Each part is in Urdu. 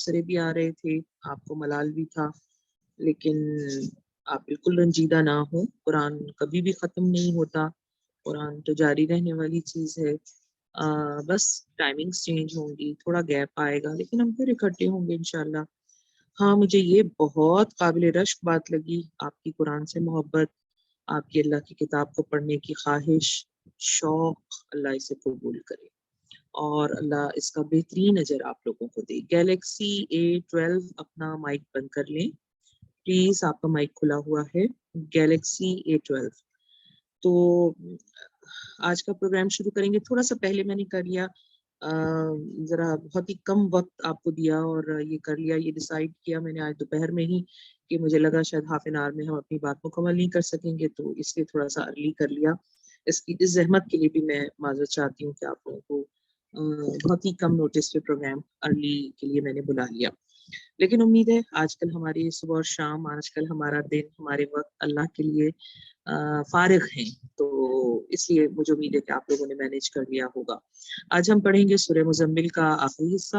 تبصرے بھی آ رہے تھے، آپ کو ملال بھی تھا، لیکن آپ بالکل رنجیدہ نہ ہوں، قرآن کبھی بھی ختم نہیں ہوتا، قرآن تو جاری رہنے والی چیز ہے۔ بس ٹائمنگز چینج ہوں گی، تھوڑا گیپ آئے گا، لیکن ہم پھر اکٹھے ہوں گے انشاءاللہ۔ ہاں مجھے یہ بہت قابل رشک بات لگی، آپ کی قرآن سے محبت، آپ کی اللہ کی کتاب کو پڑھنے کی خواہش، شوق، اللہ اسے قبول کرے اور اللہ اس کا بہترین اجر آپ لوگوں کو دے۔ گیلیکسی A12 اپنا مائک بند کر لیں پلیز، آپ کا مائک کھلا ہوا ہے۔ گیلیکسی A12 تو آج کا پروگرام شروع کریں گے۔ تھوڑا سا پہلے میں نے کر لیا، ذرا بہت ہی کم وقت آپ کو دیا اور یہ کر لیا، یہ ڈیسائیڈ کیا میں نے آج دوپہر میں ہی کہ مجھے لگا شاید ہاف این آور میں ہم اپنی بات مکمل نہیں کر سکیں گے، تو اس لیے تھوڑا سا ارلی کر لیا۔ اس زحمت کے لیے بھی میں معذرت چاہتی ہوں کہ آپ لوگوں کو بہت ہی کم نوٹس پہ پروگرام ارلی کے لیے میں نے بلا لیا، لیکن امید ہے آج کل ہماری صبح اور شام، آج کل ہمارا دن، ہمارے وقت اللہ کے لیے فارغ ہیں، تو اس لیے مجھے امید ہے کہ آپ لوگوں نے مینیج کر لیا ہوگا۔ آج ہم پڑھیں گے سورہ مزمل کا آخری حصہ،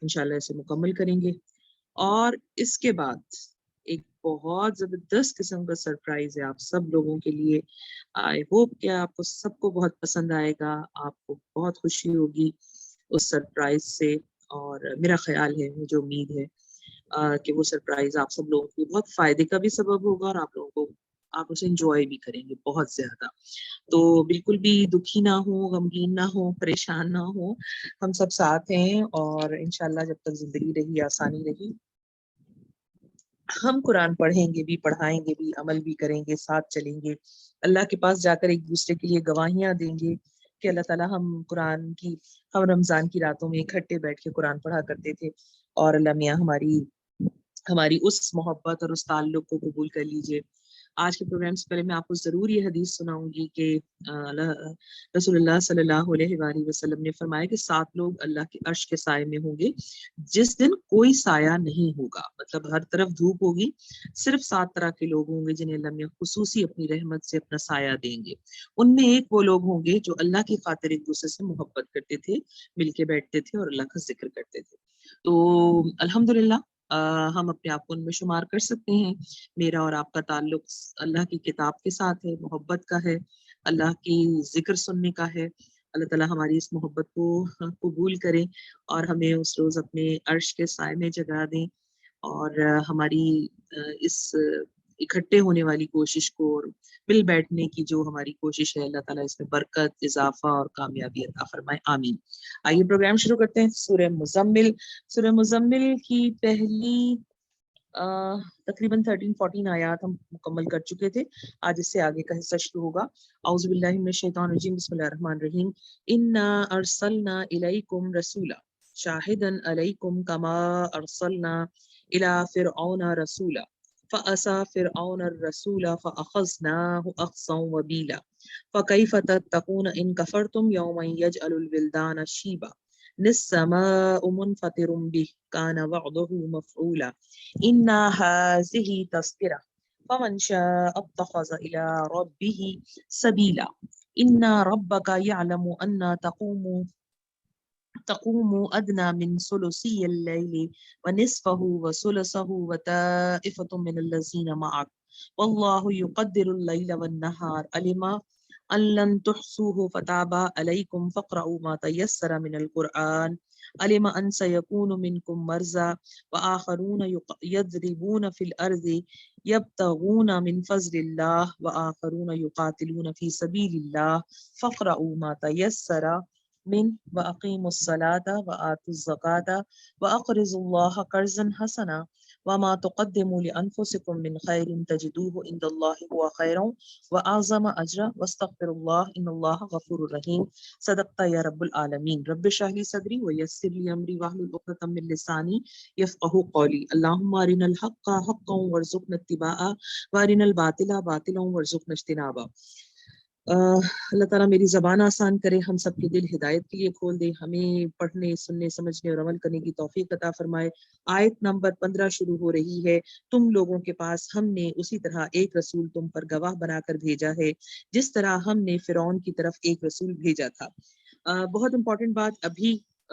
انشاءاللہ اسے مکمل کریں گے، اور اس کے بعد ایک بہت زبردست قسم کا سرپرائز ہے آپ سب لوگوں کے لیے۔ آئی ہوپ کہ آپ کو سب کو بہت پسند آئے گا، آپ کو بہت خوشی ہوگی اس سرپرائز سے، اور میرا خیال ہے، مجھے امید ہے کہ وہ سرپرائز آپ سب لوگوں کو بہت فائدے کا بھی سبب ہوگا، اور آپ لوگوں کو آپ اسے انجوائے بھی کریں گے بہت زیادہ۔ تو بالکل بھی دکھی نہ ہو، غمگین نہ ہو، پریشان نہ ہو، ہم سب ساتھ ہیں، اور انشاءاللہ جب تک زندگی رہی، آسانی رہی، ہم قرآن پڑھیں گے بھی، پڑھائیں گے بھی، عمل بھی کریں گے، ساتھ چلیں گے، اللہ کے پاس جا کر ایک دوسرے کے لیے گواہیاں دیں گے کہ اللہ تعالیٰ ہم رمضان کی راتوں میں اکٹھے بیٹھ کے قرآن پڑھا کرتے تھے، اور اللہ میاں ہماری اس محبت اور اس تعلق کو قبول کر لیجئے۔ آج کے پروگرام سے پہلے میں آپ کو ضرور یہ حدیث سناؤں گی کہ رسول اللہ صلی اللہ علیہ وآلہ وسلم نے فرمایا کہ 7 لوگ اللہ کے عرش کے سائے میں ہوں گے جس دن کوئی سایہ نہیں ہوگا، مطلب ہر طرف دھوپ ہوگی، صرف 7 طرح کے لوگ ہوں گے جنہیں اللہ میاں خصوصی اپنی رحمت سے اپنا سایہ دیں گے۔ ان میں ایک وہ لوگ ہوں گے جو اللہ کی خاطر ایک دوسرے سے محبت کرتے تھے، مل کے بیٹھتے تھے اور اللہ کا ذکر کرتے تھے۔ تو الحمدللہ ہم اپنے آپ کو ان میں شمار کر سکتے ہیں۔ میرا اور آپ کا تعلق اللہ کی کتاب کے ساتھ ہے، محبت کا ہے، اللہ کی ذکر سننے کا ہے۔ اللہ تعالیٰ ہماری اس محبت کو قبول کرے اور ہمیں اس روز اپنے عرش کے سائے میں جگہ دیں، اور ہماری اس اکٹھے ہونے والی کوشش کو، اور مل بیٹھنے کی جو ہماری کوشش ہے، اللہ تعالیٰ اس میں برکت، اضافہ اور کامیابی عطا فرمائے، آمین۔ آئیے پروگرام شروع کرتے ہیں۔ سورہ مزمل، سورہ مزمل کی پہلی تقریباً 13-14 آیات ہم مکمل کر چکے تھے، آج اس سے آگے کا حصہ شروع ہوگا۔ اعوذ باللہ من الشیطان الرجیم، بسم اللہ الرحمن الرحیم۔ انا ارسلنا الیکم رسولا شاہدا علیکم کما ارسلنا الی فرعون رسولا فعصى فرعون الرسول فاخذناه اخذا وبیلا فکیف تتقون ان کفرتم یوما یجعل الولدان شیبا السماء منفطر به كان وعده مفعولا إن هذه تذكرة فمن شاء اتخذ إلى ربه سبيلا إن ربك يعلم أن تقوم أدنى من ثلثي الليل ونصفه وثلثه وطائفة من الذين معك والله يقدر الليل والنهار علم أن لن تحصوه فتاب عليكم فاقرؤوا ما تيسر من القرآن علم أن سيكون منكم مرضى وآخرون يضربون في الأرض يبتغون من فضل الله وآخرون يقاتلون في سبيل الله فاقرؤوا ما تيسر من وأقيموا الصلاة وآتوا الزكاة وأقرضوا الله قرضا حسنا وما تقدموا لأنفسكم من خير تجدوه عند الله هو خيرا وأعظم أجرا واستغفر الله إن الله غفور رحيم صدقت يا رب العالمين رب اشرح لي صدري ويسر لي أمري واحلل عقدة من لساني يفقهوا قولي اللهم أرنا الحق حقا وارزقنا اتباعه وأرنا الباطل باطلا وارزقنا اجتنابه۔ اللہ تعالیٰ میری زبان آسان کرے، ہم سب کے دل ہدایت کے لیے کھول دے، ہمیں پڑھنے، سننے، سمجھنے اور عمل کرنے کی توفیق عطا فرمائے۔ آیت نمبر 15 شروع ہو رہی ہے۔ تم لوگوں کے پاس ہم نے اسی طرح ایک رسول تم پر گواہ بنا کر بھیجا ہے جس طرح ہم نے فرعون کی طرف ایک رسول بھیجا تھا۔ بہت امپورٹنٹ بات ابھی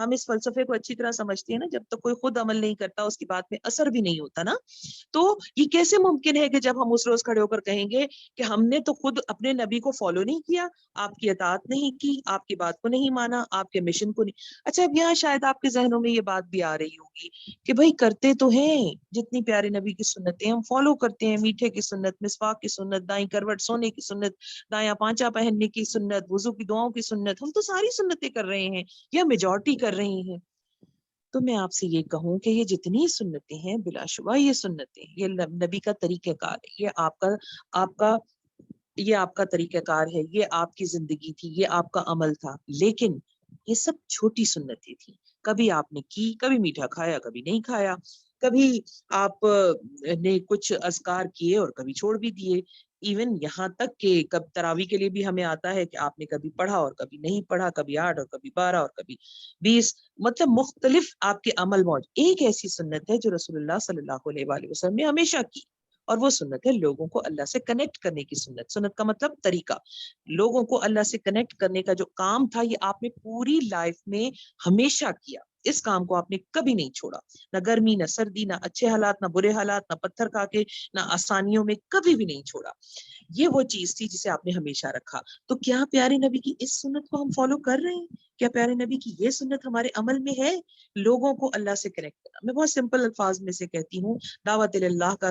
ہم اس فلسفے کو اچھی طرح سمجھتے ہیں نا, جب تک کوئی خود عمل نہیں کرتا اس کی بات میں اثر بھی نہیں ہوتا نا. تو یہ کیسے ممکن ہے کہ جب ہم اس روز کھڑے ہو کر کہیں گے کہ ہم نے تو خود اپنے نبی کو فالو نہیں کیا, آپ کی اطاعت نہیں کی, آپ کی بات کو نہیں مانا, آپ کے مشن کو نہیں. اچھا, اب یہاں شاید آپ کے ذہنوں میں یہ بات بھی آ رہی ہوگی کہ بھائی کرتے تو ہیں, جتنی پیارے نبی کی سنتیں ہم فالو کرتے ہیں, میٹھے کی سنت, مسواک کی سنت, دائیں کروٹ سونے کی سنت, دایاں پانچا پہننے کی سنت, وضو کی دعاؤں کی سنت, ہم تو ساری سنتیں کر رہے ہیں یا میجورٹی کر رہی ہیں. تو میں آپ سے یہ کہوں کہ یہ جتنی سنتیں ہیں بلا شبہ یہ سنتیں, یہ نبی کا طریقہ کار ہے, یہ آپ کا طریقہ کار ہے, یہ آپ کی زندگی تھی, یہ آپ کا عمل تھا. لیکن یہ سب چھوٹی سنتیں تھیں, کبھی آپ نے کی, کبھی میٹھا کھایا, کبھی نہیں کھایا, کبھی آپ نے کچھ اذکار کیے اور کبھی چھوڑ بھی دیے. ایون یہاں تک کہ کب تراویح کے لیے بھی ہمیں آتا ہے کہ آپ نے کبھی پڑھا اور کبھی نہیں پڑھا, کبھی 8 اور کبھی 12 اور کبھی 20, مطلب مختلف آپ کے عمل موجود. ایک ایسی سنت ہے جو رسول اللہ صلی اللہ علیہ وآلہ وسلم نے ہمیشہ کی, اور وہ سنت ہے لوگوں کو اللہ سے کنیکٹ کرنے کی سنت. سنت کا مطلب طریقہ, لوگوں کو اللہ سے کنیکٹ کرنے کا جو کام تھا یہ آپ نے پوری لائف میں ہمیشہ کیا. اس کام کو آپ نے کبھی نہیں چھوڑا, نہ گرمی, نہ سردی, نہ اچھے حالات, نہ برے حالات, نہ پتھر کھا کے, نہ آسانیوں میں, کبھی بھی نہیں چھوڑا. یہ وہ چیز تھی جسے آپ نے ہمیشہ رکھا. تو کیا پیارے نبی کی اس سنت کو ہم فالو کر رہے ہیں؟ کیا پیارے نبی کی یہ سنت ہمارے عمل میں ہے, لوگوں کو اللہ سے کنیکٹ کرنا؟ میں بہت سمپل الفاظ میں سے کہتی ہوں, دعوت اللہ کا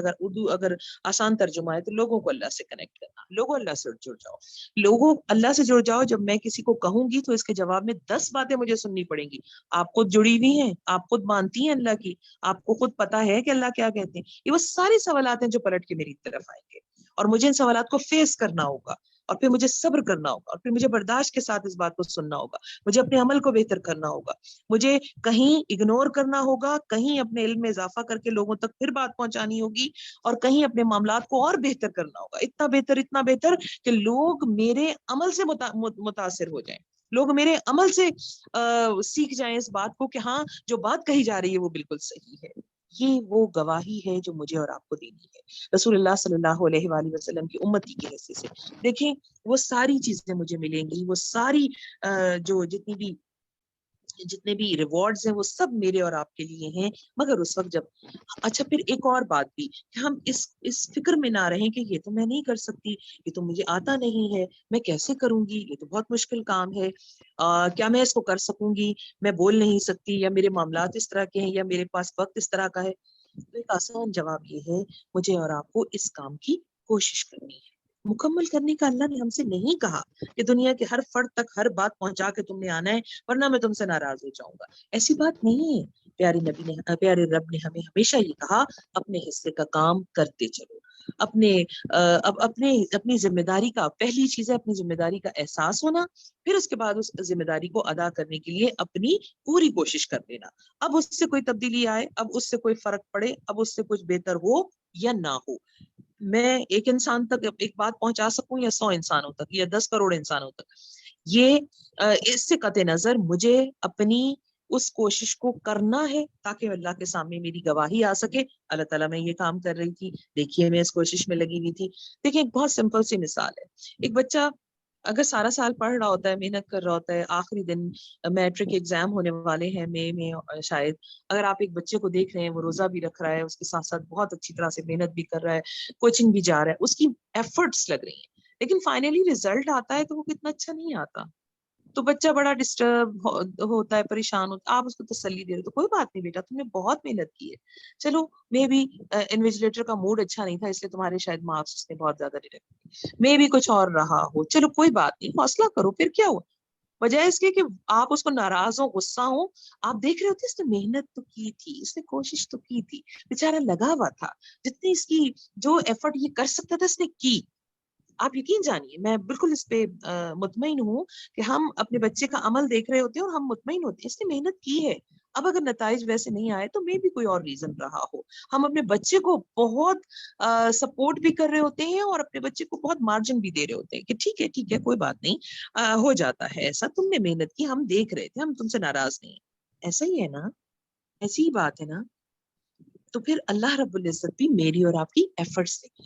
اگر آسان ترجمہ ہے تو لوگوں کو اللہ سے کنیکٹ کرنا, لوگوں اللہ سے جڑ جاؤ, لوگوں اللہ سے جڑ جاؤ. جب میں کسی کو کہوں گی تو اس کے جواب میں 10 باتیں مجھے سننی پڑیں گی. آپ خود جڑی ہوئی ہیں, آپ خود مانتی ہیں اللہ کی, آپ کو خود پتا ہے کہ اللہ کیا کہتے ہیں. یہ وہ سارے سوالات ہیں جو پلٹ کے میری طرف آئیں گے, اور مجھے ان سوالات کو فیس کرنا ہوگا, اور پھر مجھے صبر کرنا ہوگا, اور پھر مجھے برداشت کے ساتھ اس بات کو سننا ہوگا, مجھے اپنے عمل کو بہتر کرنا ہوگا, مجھے کہیں اگنور کرنا ہوگا, کہیں اپنے علم میں اضافہ کر کے لوگوں تک پھر بات پہنچانی ہوگی, اور کہیں اپنے معاملات کو اور بہتر کرنا ہوگا. اتنا بہتر کہ لوگ میرے عمل سے متاثر ہو جائیں, لوگ میرے عمل سے سیکھ جائیں اس بات کو کہ ہاں جو بات کہی جا رہی ہے وہ بالکل صحیح ہے. یہ وہ گواہی ہے جو مجھے اور آپ کو دینی ہے رسول اللہ صلی اللہ علیہ وآلہ وسلم کی امتی کی حیثیت سے. دیکھیں وہ ساری چیزیں مجھے ملیں گی, وہ ساری جو جتنے بھی ریوارڈز ہیں وہ سب میرے اور آپ کے لیے ہیں, مگر اس وقت جب. اچھا, پھر ایک اور بات بھی کہ ہم اس فکر میں نہ رہیں کہ یہ تو میں نہیں کر سکتی, یہ تو مجھے آتا نہیں ہے, میں کیسے کروں گی, یہ تو بہت مشکل کام ہے, کیا میں اس کو کر سکوں گی, میں بول نہیں سکتی, یا میرے معاملات اس طرح کے ہیں, یا میرے پاس وقت اس طرح کا ہے. تو ایک آسان جواب یہ ہے, مجھے اور آپ کو اس کام کی کوشش کرنی ہے. مکمل کرنے کا اللہ نے ہم سے نہیں کہا کہ دنیا کے ہر فرد تک ہر بات پہنچا کے تم نے آنا ہے ورنہ میں تم سے ناراض ہو جاؤں گا. ایسی بات نہیں ہے. پیارے رب نے ہمیں ہمیشہ یہ کہا, اپنے حصے کا کام کرتے چلو, اپنی ذمہ داری کا, پہلی چیز ہے اپنی ذمہ داری کا احساس ہونا, پھر اس کے بعد اس ذمہ داری کو ادا کرنے کے لیے اپنی پوری کوشش کر دینا. اب اس سے کوئی تبدیلی آئے, اب اس سے کوئی فرق پڑے, اب اس سے کچھ بہتر ہو یا نہ ہو, میں ایک انسان تک ایک بات پہنچا سکوں یا 100 انسانوں تک یا 10 کروڑ انسانوں تک, یہ اس سے قطع نظر مجھے اپنی اس کوشش کو کرنا ہے تاکہ اللہ کے سامنے میری گواہی آ سکے. اللہ تعالیٰ میں یہ کام کر رہی تھی, دیکھیے میں اس کوشش میں لگی ہوئی تھی. دیکھیں ایک بہت سمپل سی مثال ہے, ایک بچہ اگر سارا سال پڑھ رہا ہوتا ہے, محنت کر رہا ہوتا ہے, آخری دن میٹرک ایگزام ہونے والے ہیں مئی میں شاید, اگر آپ ایک بچے کو دیکھ رہے ہیں وہ روزہ بھی رکھ رہا ہے, اس کے ساتھ ساتھ بہت اچھی طرح سے محنت بھی کر رہا ہے, کوچنگ بھی جا رہا ہے, اس کی ایفرٹس لگ رہی ہیں, لیکن فائنلی ریزلٹ آتا ہے تو وہ کتنا اچھا نہیں آتا. تو بچہ بڑا ڈسٹرب ہوتا ہے, پریشان ہوتا ہے, آپ اس کو تسلی دے رہے تو کوئی بات نہیں بیٹا, تم نے بہت محنت کی ہے, چلو مے بھی انویجیلیٹر کا موڈ اچھا نہیں تھا اس لیے تمہارے شاید مارکس اس نے بہت زیادہ ڈیڈکٹ, مے بھی کچھ اور رہا ہو, چلو کوئی بات نہیں, حوصلہ کرو, پھر کیا ہوا, بجائے اس کے کہ آپ اس کو ناراض ہو, غصہ ہو. آپ دیکھ رہے ہوتے اس نے محنت تو کی تھی, اس نے کوشش تو کی تھی, بیچارہ لگا ہوا تھا, جتنی اس کی جو ایفرٹ یہ کر سکتا تھا اس نے کی. آپ یقین جانیے میں بالکل اس پہ مطمئن ہوں کہ ہم اپنے بچے کا عمل دیکھ رہے ہوتے ہیں اور ہم مطمئن ہوتے ہیں اس نے محنت کی ہے. اب اگر نتائج ویسے نہیں آئے تو میں بھی کوئی اور ریزن رہا ہو, ہم اپنے بچے کو بہت سپورٹ بھی کر رہے ہوتے ہیں اور اپنے بچے کو بہت مارجن بھی دے رہے ہوتے ہیں کہ ٹھیک ہے کوئی بات نہیں, ہو جاتا ہے ایسا, تم نے محنت کی, ہم دیکھ رہے تھے, ہم تم سے ناراض نہیں. ایسا ہی ہے نا, ایسی ہی بات ہے نا. تو پھر اللہ رب العزت بھی میری اور آپ کی ایفرٹس دیکھیں,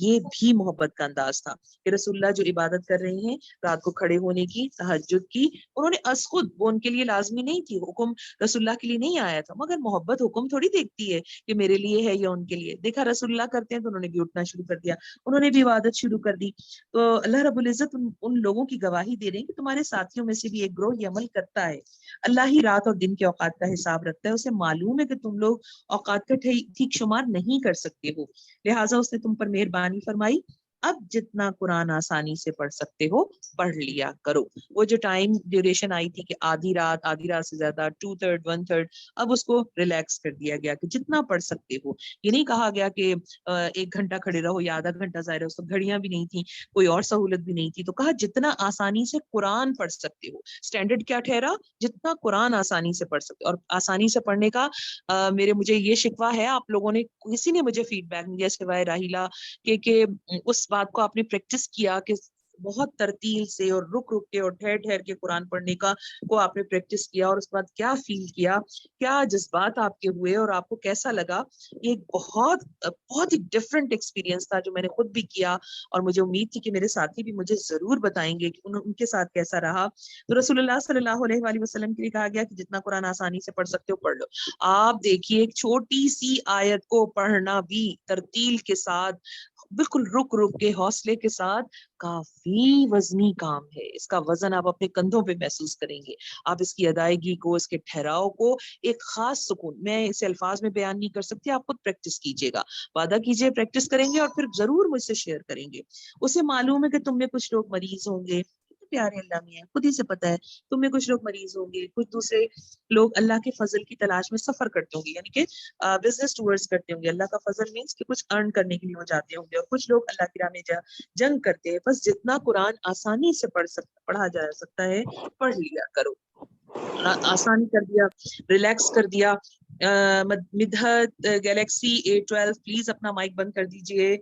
یہ بھی محبت کا انداز تھا کہ رسول اللہ جو عبادت کر رہے ہیں رات کو کھڑے ہونے کی، تہجد کی، انہوں نے از خود، وہ ان کے لیے لازمی نہیں تھی، حکم رسول اللہ کے لیے نہیں آیا تھا، مگر محبت حکم تھوڑی دیکھتی ہے کہ میرے لیے ہے یا ان کے لیے. دیکھا رسول اللہ کرتے ہیں تو انہوں نے بھی اٹھنا شروع کر دیا، انہوں نے بھی عبادت شروع کر دی. تو اللہ رب العزت ان لوگوں کی گواہی دے رہے ہیں کہ تمہارے ساتھیوں میں سے بھی ایک گروہ یہ عمل کرتا ہے. اللہ ہی رات اور دن کے اوقات کا حساب رکھتا ہے، اسے معلوم ہے کہ تم لوگ اوقات کا ٹھیک شمار نہیں کر سکتے ہو، لہٰذا اس نے تم پر مہربانی فرمائی، اب جتنا قرآن آسانی سے پڑھ سکتے ہو پڑھ لیا کرو. وہ جو ٹائم ڈیوریشن آئی تھی کہ آدھی رات سے زیادہ، 2/3 1/3، اب اس کو ریلیکس کر دیا گیا کہ جتنا پڑھ سکتے ہو. یہ نہیں کہا گیا کہ 1 گھنٹہ کھڑے رہو یا آدھا گھنٹہ، ظاہر ہے اس وقت گھڑیاں بھی نہیں تھیں، کوئی اور سہولت بھی نہیں تھی، تو کہا جتنا آسانی سے قرآن پڑھ سکتے ہو. اسٹینڈرڈ کیا ٹھہرا؟ جتنا قرآن آسانی سے پڑھ سکتے. اور آسانی سے پڑھنے کا مجھے یہ شکوہ ہے، آپ لوگوں نے، کسی نے مجھے فیڈ بیک نہیں دیا سوائے راہیلا کہ اس بات کو آپ نے پریکٹس کیا کہ بہت ترتیل سے اور رک رک کے اور ٹھہر ٹھہر کے قرآن پڑھنے کا کو آپ نے پریکٹس کیا، اور اس کے بعد کیا فیل کیا، کیا جذبات آپ کے ہوئے اور آپ کو کیسا لگا. یہ بہت بہت ہی ڈفرینٹ ایکسپیرینس تھا جو میں نے خود بھی کیا، اور مجھے امید تھی کہ میرے ساتھی بھی مجھے ضرور بتائیں گے کہ ان کے ساتھ کیسا رہا. تو رسول اللہ صلی اللہ علیہ وآلہ وسلم کے لیے کہا گیا کہ جتنا قرآن آسانی سے پڑھ سکتے ہو پڑھ لو. آپ دیکھیے ایک چھوٹی سی آیت کو پڑھنا بھی ترتیل کے ساتھ، بالکل رک رک کے حوصلے کے ساتھ، کافی وزنی کام ہے. اس کا وزن آپ اپنے کندھوں پہ محسوس کریں گے. آپ اس کی ادائیگی کو، اس کے ٹھہراؤ کو، ایک خاص سکون، میں اسے الفاظ میں بیان نہیں کر سکتی، آپ خود پریکٹس کیجیے گا، وعدہ کیجیے پریکٹس کریں گے اور پھر ضرور مجھ سے شیئر کریں گے. اسے معلوم ہے کہ تم میں کچھ لوگ مریض ہوں گے، پیارے اللہ میں خود ہی سے پتا ہے، تم میں کچھ لوگ مریض ہوں گے، کچھ دوسرے لوگ اللہ کے فضل کی تلاش میں سفر کرتے ہوں گے، یعنی کہ بزنس ٹورز کرتے ہوں گے. اللہ کا فضل مینس کہ کچھ ارن کرنے کے لیے وہ جاتے ہوں گے، اور کچھ لوگ اللہ کی راہ میں جنگ کرتے ہیں. بس جتنا قرآن آسانی سے پڑھا جا سکتا ہے پڑھ لیا کرو. آسانی کر دیا، ریلیکس کر دیا. مدحت گیلیکسی A12 پلیز اپنا مائک بند کر دیجئے.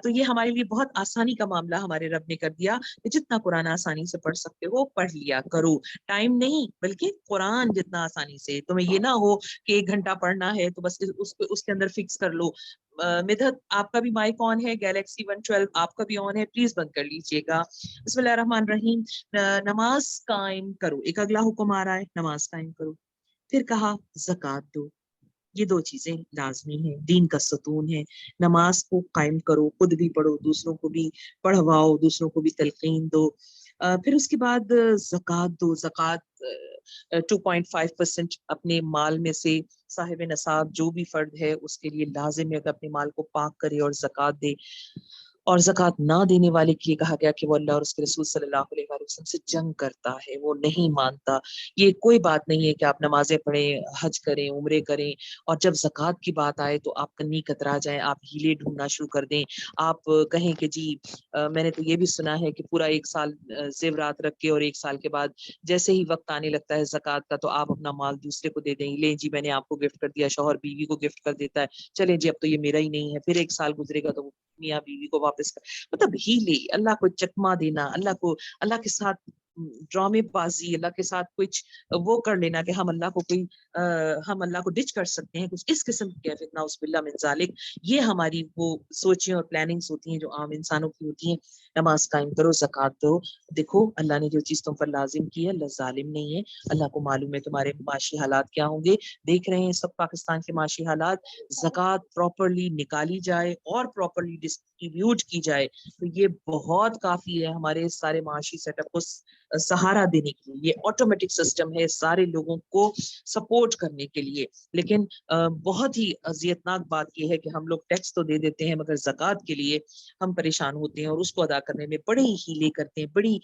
تو یہ ہمارے لیے بہت آسانی کا معاملہ ہمارے رب نے کر دیا کہ جتنا قرآن آسانی سے پڑھ سکتے ہو پڑھ لیا کرو. ٹائم نہیں بلکہ قرآن جتنا آسانی سے. تمہیں یہ نہ ہو کہ 1 گھنٹہ پڑھنا ہے تو بس اس کے اندر فکس کر لو. مدحت آپ کا بھی مائک آن ہے، گیلیکسی 112 آپ کا بھی آن ہے، پلیز بند کر لیجئے گا. بسم اللہ الرحمن الرحیم. نماز قائم کرو، ایک اگلا حکم آ رہا ہے، نماز قائم کرو. پھر کہا زکوٰۃ دو. یہ 2 چیزیں لازمی ہیں، دین کا ستون ہے. نماز کو قائم کرو، خود بھی پڑھو، دوسروں کو بھی پڑھواؤ، دوسروں کو بھی تلقین دو. پھر اس کے بعد زکوٰۃ دو. زکوٰۃ 2.5% اپنے مال میں سے صاحب نصاب جو بھی فرد ہے اس کے لیے لازم ہے کہ اپنے مال کو پاک کرے اور زکوٰۃ دے. اور زکوٰۃ نہ دینے والے کے لیے کہا گیا کہ وہ اللہ اور اس کے رسول صلی اللہ علیہ وآلہ وسلم سے جنگ کرتا ہے، وہ نہیں مانتا. یہ کوئی بات نہیں ہے کہ آپ نمازیں پڑھیں، حج کریں، عمرے کریں، اور جب زکوٰۃ کی بات آئے تو آپ کنی کترا جائیں، آپ ہیلے ڈھونڈنا شروع کر دیں، آپ کہیں کہ جی میں نے تو یہ بھی سنا ہے کہ پورا 1 سال زیورات رکھ کے اور 1 سال کے بعد جیسے ہی وقت آنے لگتا ہے زکوٰۃ کا تو آپ اپنا مال دوسرے کو دے دیں. لیں جی میں نے آپ کو گفٹ کر دیا، شوہر بیوی کو گفٹ کر دیتا ہے، چلیں جی اب تو یہ میرا ہی نہیں ہے. پھر 1 سال گزرے گا تو میاں بیوی کو واپس کر، مطلب ہیلے، اللہ کو چکما دینا، اللہ کے ساتھ ڈرامے بازی، اللہ کے ساتھ کچھ وہ کر لینا کہ ہم اللہ کو ڈچ کر سکتے ہیں، کچھ اس قسم کی فتنہ اس باللہ من ذالک. یہ ہماری وہ سوچیں اور پلاننگز ہوتی ہیں جو عام انسانوں کی ہوتی ہیں. نماز قائم کرو، زکوٰۃ دو. دیکھو اللہ نے جو چیز تم پر لازم کی ہے، اللہ ظالم نہیں ہے. اللہ کو معلوم ہے تمہارے معاشی حالات کیا ہوں گے. دیکھ رہے ہیں سب پاکستان کے معاشی حالات. زکوٰۃ پراپرلی نکالی جائے اور پراپرلی ڈسٹریبیوٹ کی جائے تو یہ بہت کافی ہے ہمارے سارے معاشی سیٹ اپ کو سہارا دینے کے لیے. یہ آٹومیٹک سسٹم ہے سارے لوگوں کو سپورٹ کرنے کے لیے. لیکن بہت ہی اذیتناک بات یہ ہے کہ ہم لوگ ٹیکس تو دے دیتے ہیں مگر زکوٰۃ کے لیے ہم پریشان ہوتے ہیں اور اس کو ادا کرنے میں بڑے ہی ہیلے کرتے ہیں، بڑی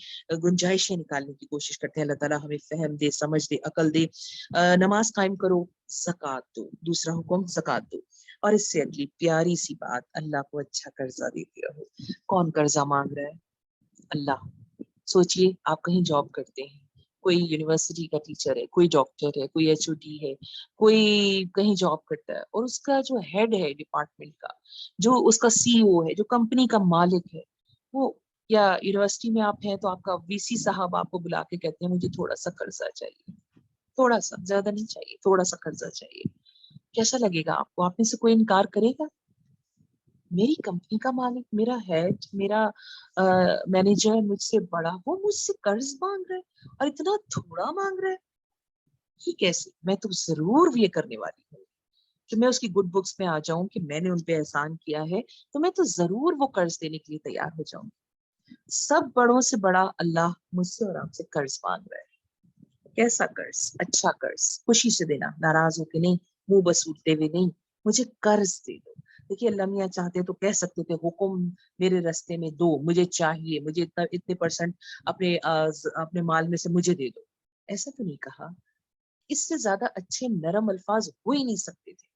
گنجائشیں نکالنے کی کوشش کرتے ہیں. اللہ تعالیٰ ہمیں فہم دے، سمجھ دے، عقل دے. نماز قائم کرو، زکوٰۃ دو. دوسرا حکم زکوٰۃ دو. اور اس سے اگلی پیاری سی بات، اللہ کو اچھا قرضہ دیتے رہو. کون قرضہ مانگ رہا ہے؟ اللہ. سوچئے آپ کہیں جاب کرتے ہیں، کوئی یونیورسٹی کا ٹیچر ہے، کوئی ڈاکٹر ہے، کوئی HOD ہے، کوئی کہیں جاب کرتا ہے، اور اس کا جو ہیڈ ہے ڈپارٹمنٹ کا، جو اس کا CEO ہے، جو کمپنی کا مالک ہے، وہ، یا یونیورسٹی میں آپ ہیں تو آپ کا VC صاحب آپ کو بلا کے کہتے ہیں مجھے تھوڑا سا قرضہ چاہیے، تھوڑا سا، زیادہ نہیں چاہیے، تھوڑا سا قرضہ چاہیے. کیسا لگے گا آپ کو؟ آپ میں سے کوئی انکار کرے گا؟ میری کمپنی کا مالک، میرا ہیڈ، میرا مینیجر مجھ سے بڑا، وہ مجھ سے قرض مانگ رہا ہے اور اتنا تھوڑا مانگ رہا ہے، یہ کیسے؟ میں تو ضرور یہ کرنے والی ہوں کہ میں اس کی گڈ بکس میں آ جاؤں کہ میں نے ان پہ احسان کیا ہے، تو میں تو ضرور وہ قرض دینے کے لیے تیار ہو جاؤں. سب بڑوں سے بڑا اللہ مجھ سے اور آپ سے قرض مانگ رہا ہے. کیسا قرض؟ اچھا قرض، خوشی سے دینا، ناراض ہو کے نہیں، منہ بسوٹتے ہوئے نہیں. مجھے قرض دے دو. دیکھیے اللہ میاں چاہتے تو کہہ سکتے تھے حکم میرے رستے میں دو، مجھے چاہیے، مجھے اتنے پرسنٹ اپنے مال میں سے مجھے دے دو. ایسا تو نہیں کہا. اس سے زیادہ اچھے نرم الفاظ ہو ہی نہیں سکتے تھے.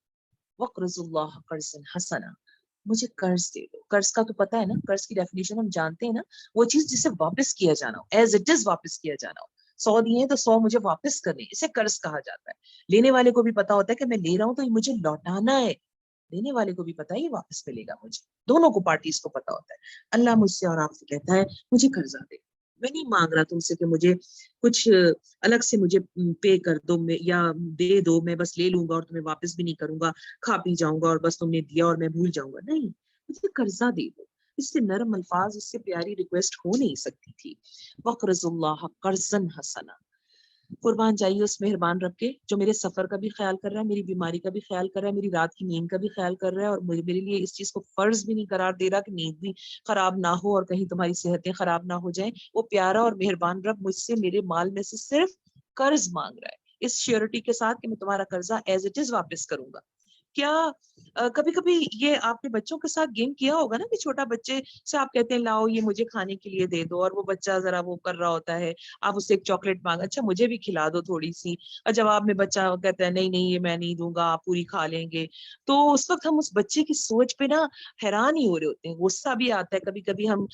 وَقْرِضُ اللَّهَ قَرْضًا حَسَنًا، مجھے قرض دے دو. قرض کا تو پتہ ہے نا، قرض کی ڈیفینیشن ہم جانتے ہیں نا، وہ چیز جسے واپس کیا جانا ہو، ایز اٹ از واپس کیا جانا ہو. 100 دیے ہیں تو 100 مجھے واپس کرنے، اسے قرض کہا جاتا ہے. لینے والے کو بھی پتا ہوتا ہے کہ میں لے رہا ہوں تو یہ مجھے لوٹانا ہے، دینے والے کو بھی پتا ہے یہ واپس ملے گا مجھے. دونوں کو پارٹیز کو پتا ہوتا ہے. اللہ مجھ سے اور آپ سے کہتا ہے مجھے قرضہ دے. میں نہیں مانگ رہا تم سے کہ مجھے کچھ الگ سے مجھے پے کر دو یا دے دو، میں بس لے لوں گا اور تمہیں واپس بھی نہیں کروں گا، کھا پی جاؤں گا اور بس تم نے دیا اور میں بھول جاؤں گا. نہیں، مجھے قرضہ دے دو. اس سے نرم الفاظ، اس سے پیاری ریکویسٹ ہو نہیں سکتی تھی. وَقْرِضُ اللَّهَ قَرْضًا حَسَنًا. قربان جائیے اس مہربان رب کے جو میرے سفر کا بھی خیال کر رہا ہے، میری بیماری کا بھی خیال کر رہا ہے، میری رات کی نیند کا بھی خیال کر رہا ہے، اور میرے لیے اس چیز کو فرض بھی نہیں قرار دے رہا کہ نیند بھی خراب نہ ہو اور کہیں تمہاری صحتیں خراب نہ ہو جائیں. وہ پیارا اور مہربان رب مجھ سے میرے مال میں سے صرف قرض مانگ رہا ہے، اس شیورٹی کے ساتھ کہ میں تمہارا قرضہ ایز اٹ از واپس کروں گا. کیا کبھی کبھی یہ آپ نے بچوں کے ساتھ گیم کیا ہوگا نا کہ چھوٹا بچے سے آپ کہتے ہیں لاؤ یہ مجھے کھانے کے لیے دے دو، اور وہ بچہ ذرا وہ کر رہا ہوتا ہے، آپ اس سے ایک چاکلیٹ مانگا، اچھا مجھے بھی کھلا دو تھوڑی سی، اور جواب میں بچہ کہتا ہے نہیں نہیں یہ میں نہیں دوں گا، آپ پوری کھا لیں گے. تو اس وقت ہم اس بچے کی سوچ پہ نا حیران ہی ہو رہے ہوتے ہیں، غصہ بھی آتا ہے. کبھی کبھی ہم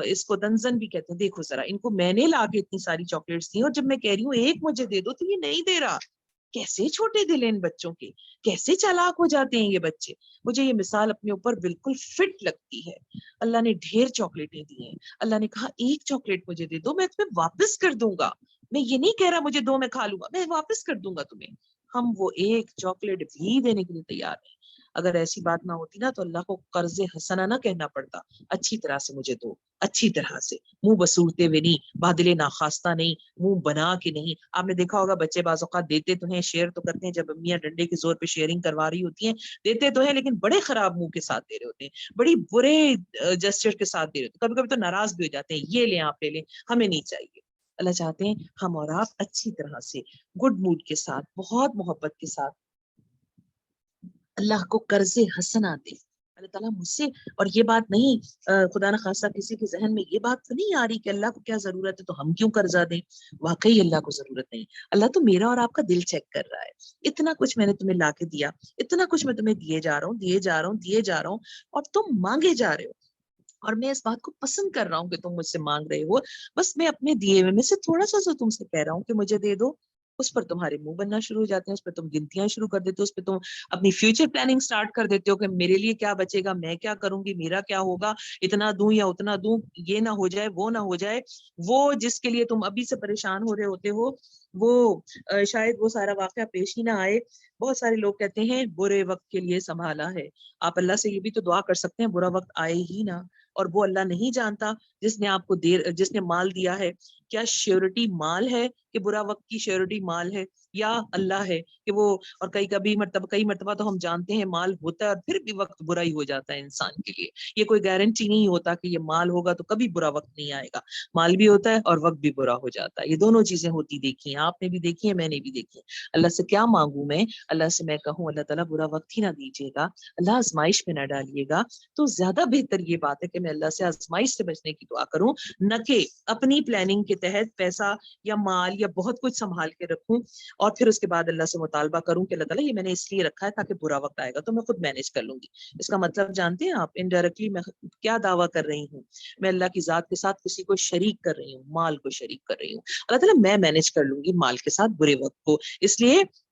اس کو دنزن بھی کہتے ہیں، دیکھو ذرا ان کو میں نے لا کے اتنی ساری چاکلیٹس دی اور جب میں کہہ رہی ہوں ایک مجھے دے دو تو یہ نہیں دے رہا. کیسے چھوٹے دل ہیں ان بچوں کے، کیسے چالاک ہو جاتے ہیں یہ بچے. مجھے یہ مثال اپنے اوپر بالکل فٹ لگتی ہے. اللہ نے ڈھیر چاکلیٹیں دی ہیں، اللہ نے کہا ایک چاکلیٹ مجھے دے دو، میں تمہیں واپس کر دوں گا. میں یہ نہیں کہہ رہا مجھے دو میں کھا لوں گا، میں واپس کر دوں گا تمہیں. ہم وہ ایک چاکلیٹ بھی دینے کے لیے تیار ہیں. اگر ایسی بات نہ ہوتی نا تو اللہ کو قرض حسنہ نہ کہنا پڑتا، اچھی طرح سے مجھے دو، اچھی طرح سے، منہ بسورتے ہوئے نہیں، بادل ناخواستہ نہیں، منہ بنا کے نہیں. آپ نے دیکھا ہوگا بچے بعض اوقات دیتے تو ہیں، شیئر تو کرتے ہیں، جب امیاں ڈنڈے کے زور پہ شیئرنگ کروا رہی ہوتی ہیں دیتے تو ہیں، لیکن بڑے خراب منہ کے ساتھ دے رہے ہوتے ہیں، بڑی برے جسچر کے ساتھ دے رہے ہوتے ہیں. کبھی کبھی تو ناراض بھی ہو جاتے ہیں، یہ لیں آپ لے لیں، ہمیں نہیں چاہیے. اللہ چاہتے ہیں ہم اور آپ اچھی طرح سے گڈ موڈ کے ساتھ، بہت محبت کے ساتھ اللہ کو قرض حسنہ دیں. اللہ تعالیٰ مجھ سے، اور یہ بات نہیں خدا نہ خاصہ کسی کے ذہن میں یہ بات تو نہیں آ رہی کہ اللہ کو کیا ضرورت ہے تو ہم کیوں قرضہ دیں. واقعی اللہ کو ضرورت نہیں. اللہ تو میرا اور آپ کا دل چیک کر رہا ہے. اتنا کچھ میں نے تمہیں لا کے دیا، اتنا کچھ میں تمہیں دیے جا رہا ہوں، دیے جا رہا ہوں، دیے جا رہا ہوں، اور تم مانگے جا رہے ہو. اور میں اس بات کو پسند کر رہا ہوں کہ تم مجھ سے مانگ رہے ہو. بس میں اپنے دیے ہوئے میں سے تھوڑا سا تم سے کہہ رہا ہوں کہ مجھے دے دو. اس پر تمہارے منہ بننا شروع ہو جاتے ہیں، اس پہ تم گنتیاں شروع کر دیتے ہو، اس پہ تم اپنی فیوچر پلاننگ سٹارٹ کر دیتے ہو کہ میرے لیے کیا بچے گا، میں کیا کروں گی، میرا کیا ہوگا، اتنا دوں یا اتنا دوں، یہ نہ ہو جائے وہ نہ ہو جائے. وہ جس کے لیے تم ابھی سے پریشان ہو رہے ہوتے ہو وہ شاید وہ سارا واقعہ پیش ہی نہ آئے. بہت سارے لوگ کہتے ہیں برے وقت کے لیے سنبھالا ہے. آپ اللہ سے یہ بھی تو دعا کر سکتے ہیں برا وقت آئے ہی نہ. اور وہ اللہ نہیں جانتا جس نے آپ کو جس نے مال دیا ہے، کیا شیورٹی مال ہے کہ برا وقت کی شیورٹی مال ہے، یا اللہ ہے کہ وہ. اور کئی مرتبہ تو ہم جانتے ہیں مال ہوتا ہے اور پھر بھی وقت برا ہی ہو جاتا ہے انسان کے لیے. یہ کوئی گارنٹی نہیں ہوتا کہ یہ مال ہوگا تو کبھی برا وقت نہیں آئے گا. مال بھی ہوتا ہے اور وقت بھی برا ہو جاتا ہے. یہ دونوں چیزیں ہوتی دیکھی ہیں، آپ نے بھی دیکھی ہیں، میں نے بھی دیکھی ہیں. اللہ سے کیا مانگوں میں؟ اللہ سے میں کہوں اللہ تعالیٰ برا وقت ہی نہ دیجیے گا، اللہ آزمائش میں نہ ڈالیے گا. تو زیادہ بہتر یہ بات ہے کہ میں اللہ سے آزمائش سے بچنے کی دعا کروں، نہ کہ اپنی پلاننگ کے تحت پیسہ یا مال یا بہت کچھ سنبھال کے رکھوں اور پھر اس کے بعد اللہ سے مطالبہ کروں کہ اللہ تعالیٰ یہ میں نے اس لیے رکھا ہے تاکہ برا وقت آئے گا تو میں خود مینج کر لوں گی. اس کا مطلب جانتے ہیں آپ انڈائریکٹلی میں کیا دعویٰ کر رہی ہوں؟ میں اللہ کی ذات کے ساتھ کسی کو شریک کر رہی ہوں، مال کو شریک کر رہی ہوں. اللہ تعالیٰ میں مینج کر لوں گی مال کے ساتھ برے وقت کو. اس لیے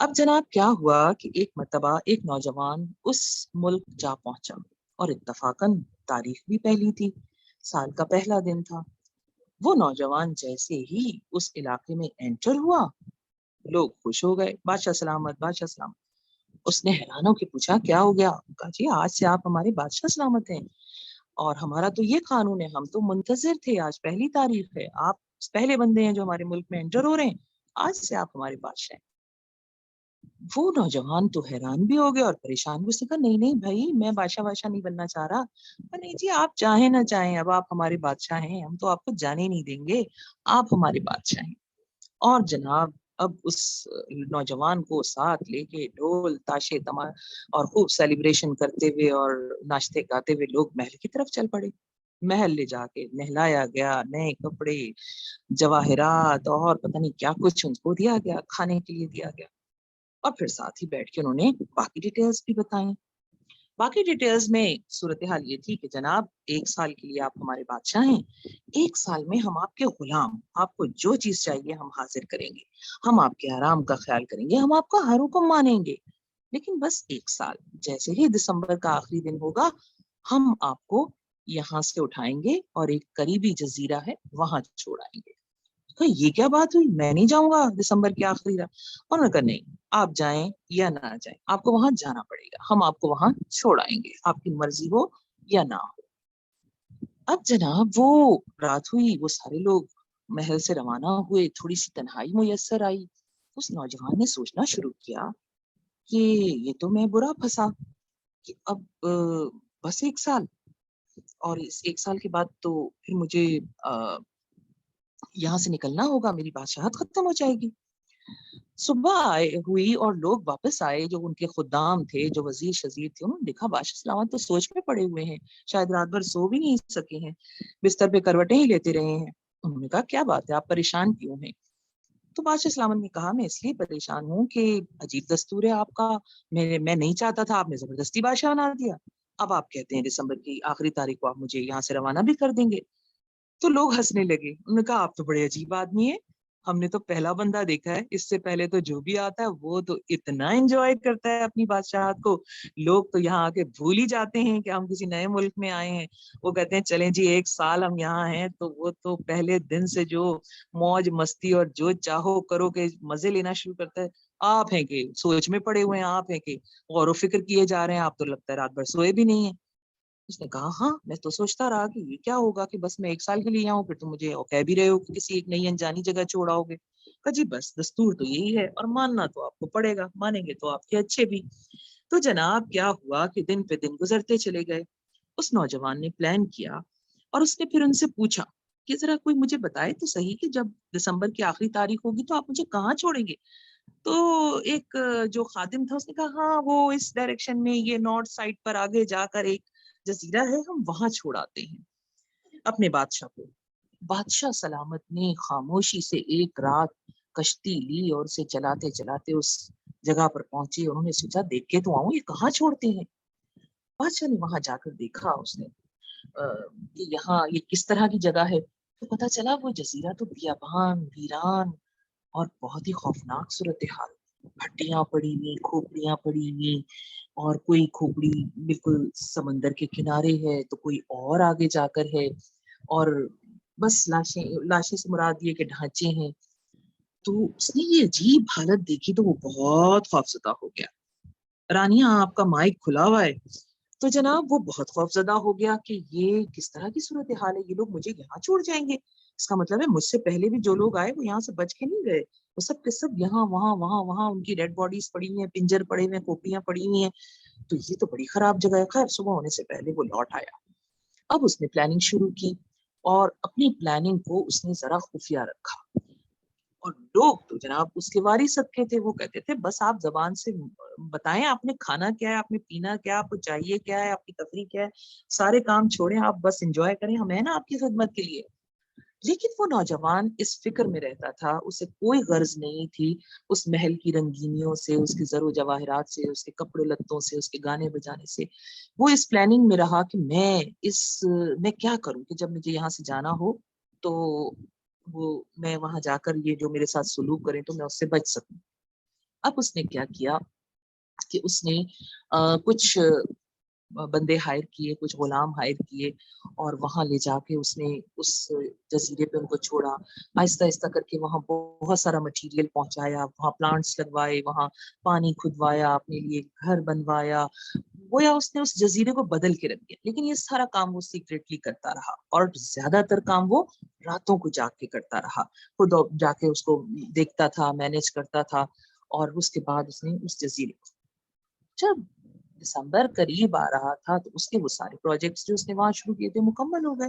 اب جناب کیا ہوا کہ ایک مرتبہ ایک نوجوان اس ملک جا پہنچا، اور اتفاقاً تاریخ بھی پہلی تھی، سال کا پہلا دن تھا۔ وہ نوجوان جیسے ہی اس علاقے میں انٹر ہوا، لوگ خوش ہو گئے، بادشاہ سلامت، بادشاہ سلامت۔ اس نے حیران ہو کے پوچھا کیا ہو گیا؟ کہا جی آج سے آپ ہمارے بادشاہ سلامت ہیں، اور ہمارا تو یہ قانون ہے، ہم تو منتظر تھے، آج پہلی تاریخ ہے، آپ پہلے بندے ہیں جو ہمارے ملک میں انٹر ہو رہے ہیں، آج سے آپ ہمارے بادشاہ ہیں۔ وہ نوجوان تو حیران بھی ہو گیا اور پریشان بھی، اس نے کہا نہیں نہیں بھائی، میں بادشاہ نہیں بننا چاہ رہا۔ نہیں جی، آپ چاہیں نہ چاہیں، اب آپ ہمارے بادشاہ ہیں، ہم تو آپ کو جانے نہیں دیں گے، آپ ہمارے بادشاہ ہیں۔ اور جناب اب اس نوجوان کو ساتھ لے کے ڈھول تاشے تما اور خوب سیلیبریشن کرتے ہوئے اور ناچتے گاتے ہوئے لوگ محل کی طرف چل پڑے۔ محل لے جا کے نہلایا گیا، نئے کپڑے، جواہرات اور پتہ نہیں کیا کچھ ان کو دیا گیا، کھانے کے لیے دیا گیا، اور پھر ساتھ ہی بیٹھ کے انہوں نے باقی ڈیٹیلز بھی بتائیں۔ باقی ڈیٹیلز میں صورتحال یہ تھی کہ جناب 1 سال کے لیے آپ ہمارے بادشاہ ہیں، 1 سال میں ہم آپ کے غلام، آپ کو جو چیز چاہیے ہم حاضر کریں گے، ہم آپ کے آرام کا خیال کریں گے، ہم آپ کا ہر حکم مانیں گے، لیکن بس 1 سال، جیسے ہی دسمبر کا آخری دن ہوگا ہم آپ کو یہاں سے اٹھائیں گے اور ایک قریبی جزیرہ ہے وہاں چھوڑائیں گے۔ کہا یہ کیا بات ہوئی، میں نہیں جاؤں گا دسمبر کی آخری رات۔ اور انہوں نے کہا نہیں، آپ جائیں یا نہ جائیں، آپ کو وہاں جانا پڑے گا، ہم آپ کو وہاں چھوڑائیں گے، آپ کی مرضی ہو یا نہ ہو۔ اب جناب وہ رات ہوئی، وہ سارے لوگ محل سے روانہ ہوئے، تھوڑی سی تنہائی میسر آئی۔ اس نوجوان نے سوچنا شروع کیا کہ یہ تو میں برا پھنسا، کہ اب بس 1 سال، اور اس 1 سال کے بعد تو پھر مجھے یہاں سے نکلنا ہوگا، میری بادشاہت ختم ہو جائے گی۔ صبح ہوئی اور لوگ واپس آئے، جو ان کے خدام تھے، جو وزیر شزیر تھے، انہوں نے دیکھا بادشاہ سلامت تو سوچ میں پڑے ہوئے ہیں، شاید رات بھر سو بھی نہیں سکے ہیں، بستر پہ کروٹیں ہی لیتے رہے ہیں۔ انہوں نے کہا کیا بات ہے، آپ پریشان کیوں ہیں؟ تو بادشاہ سلامت نے کہا میں اس لیے پریشان ہوں کہ عجیب دستور ہے آپ کا، میں نہیں چاہتا تھا، آپ نے زبردستی بادشاہ بنا دیا، اب آپ کہتے ہیں دسمبر کی آخری تاریخ کو آپ مجھے یہاں سے روانہ بھی کر دیں گے۔ تو لوگ ہنسنے لگے، انہوں نے کہا آپ تو بڑے عجیب آدمی ہیں، ہم نے تو پہلا بندہ دیکھا ہے، اس سے پہلے تو جو بھی آتا ہے وہ تو اتنا انجوائے کرتا ہے اپنی بادشاہت کو، لوگ تو یہاں آ کے بھول ہی جاتے ہیں کہ ہم کسی نئے ملک میں آئے ہیں۔ وہ کہتے ہیں چلیں جی 1 سال ہم یہاں ہیں، تو وہ تو پہلے دن سے جو موج مستی اور جو چاہو کرو کے مزے لینا شروع کرتا ہے۔ آپ ہیں کہ سوچ میں پڑے ہوئے ہیں، آپ ہیں کہ غور و فکر کیے جا رہے ہیں، آپ تو لگتا ہے رات بھر سوئے بھی نہیں ہیں۔ اس نے کہا ہاں، میں تو سوچتا رہا کہ یہ کیا ہوگا کہ بس میں 1 سال کے لیے یہاں ہوں، پھر تو مجھے کہہ بھی رہے ہو کہ کسی ایک نئی انجانی جگہ چھوڑاؤ گے۔ کہا جی بس دستور تو یہی ہے، اور ماننا تو آپ کو پڑے گا، مانیں گے تو آپ کے اچھے بھی۔ تو جناب کیا ہوا کہ دن پہ دن گزرتے چلے گئے، اس نوجوان نے پلان کیا، اور اس نے پھر ان سے پوچھا کہ ذرا کوئی مجھے بتائے تو صحیح کہ جب دسمبر کی آخری تاریخ ہوگی تو آپ مجھے کہاں چھوڑیں گے؟ تو ایک جو خادم تھا اس نے کہا ہاں وہ اس ڈائریکشن میں، یہ نارتھ سائڈ پر آگے جا کر ایک جزیرہ ہے، ہم وہاں چھوڑاتے ہیں اپنے بادشاہ کو۔ بادشاہ سلامت نے خاموشی سے ایک رات کشتی لی اور اسے چلاتے چلاتے اس جگہ پر پہنچے، انہوں نے سوچا دیکھ کے تو آؤں یہ کہاں چھوڑتے ہیں۔ بادشاہ نے وہاں جا کر دیکھا، اس نے کہ یہاں یہ کس طرح کی جگہ ہے، تو پتا چلا وہ جزیرہ تو بیابان ویران اور بہت ہی خوفناک صورتحال، ہڈیاں پڑی ہوئی، کھوپڑیاں پڑی ہوئی، اور کوئی کھوپڑی بالکل سمندر کے کنارے ہے تو کوئی اور آگے جا کر ہے، اور بس لاشیں، لاشیں سے مراد یہ کہ ڈھانچے ہیں۔ تو اس نے یہ عجیب حالت دیکھی تو وہ بہت خوفزدہ ہو گیا۔ رانیہ آپ کا مائک کھلا ہوا ہے۔ تو جناب وہ بہت خوفزدہ ہو گیا کہ یہ کس طرح کی صورتحال ہے، یہ لوگ مجھے یہاں چھوڑ جائیں گے، اس کا مطلب ہے مجھ سے پہلے بھی جو لوگ آئے وہ یہاں سے بچ کے نہیں گئے، وہ سب کے سب یہاں وہاں وہاں وہاں ان کی ڈیڈ باڈیز پڑی ہوئی ہیں، پنجر پڑے ہوئے ہیں، کھوپڑیاں پڑی ہوئی ہیں، تو یہ تو بڑی خراب جگہ ہے۔ خیر صبح ہونے سے پہلے وہ لوٹ آیا۔ اب اس نے پلاننگ شروع کی، اور اپنی پلاننگ کو اس نے ذرا خفیہ رکھا، اور لوگ تو جناب اس کے وارث کے تھے، وہ کہتے تھے بس آپ زبان سے بتائیں آپ نے کھانا کیا ہے، آپ نے پینا کیا، آپ کو چاہیے کیا ہے، آپ کی تفریح کیا ہے، سارے کام چھوڑیں، آپ بس انجوائے کریں، ہم ہیں نا آپ کی خدمت کے لیے۔ لیکن وہ نوجوان اس فکر میں رہتا تھا، اسے کوئی غرض نہیں تھی اس محل کی رنگینیوں سے، اس کے زر و جواہرات سے، اس کے کپڑے لتوں سے، اس کے گانے بجانے سے۔ وہ اس پلاننگ میں رہا کہ میں کیا کروں کہ جب مجھے یہاں سے جانا ہو تو وہ میں وہاں جا کر یہ جو میرے ساتھ سلوک کریں تو میں اس سے بچ سکوں۔ اب اس نے کیا کیا کہ اس نے کچھ بندے ہائر کیے, کچھ غلام ہائر کیے, اور وہاں لے جا کے اس نے اس جزیرے پہ ان کو چھوڑا. آہستہ آہستہ کر کے وہاں بہت سارا مٹیریل پہنچایا, وہاں پلانٹس لگوائے, وہاں پانی کھدوایا, اپنے لیے گھر بنوایا. گویا اس نے اس جزیرے کو بدل کے رکھ دیا. لیکن یہ سارا کام وہ سیکریٹلی کرتا رہا, اور زیادہ تر کام وہ راتوں کو جا کے کرتا رہا. خود جا کے اس کو دیکھتا تھا, مینج کرتا تھا. اور اس کے بعد اس نے اس جزیرے کو, جب دسمبر قریب آ رہا تھا تو اس کے وہ سارے پروجیکٹس جو اس نے وہاں شروع کیے تھے مکمل ہو گئے.